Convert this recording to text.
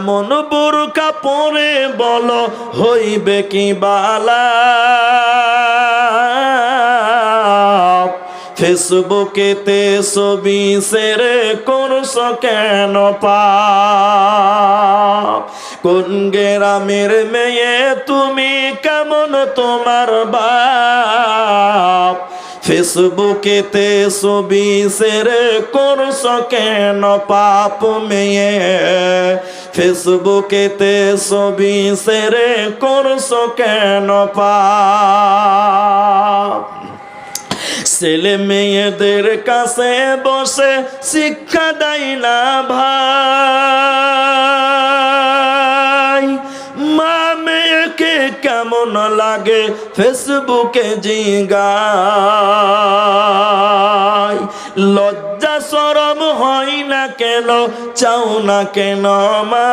মন বোরকা পরে বলো হইবে কি বালা, ফেসবুকেতে ছবি শেয়ার করছো কেন পাপ? কোন গ্রামের মেয়ে তুমি, কেমন তোমার বাপ? ফেসবুকেতে ছবি শেয়ার করছো কেন পাপ মেয়ে? ফেসবুকেতে ছবি শেয়ার করছো কেন পাপ? ছেলে মেয়েদের কাছে বসে শিক্ষা দেয় না ভাই, মা মেয়েকে কেমন লাগে ফেসবুকে জিগায়। লজ্জা শরম হয় না কেন, চাও না কেন মা?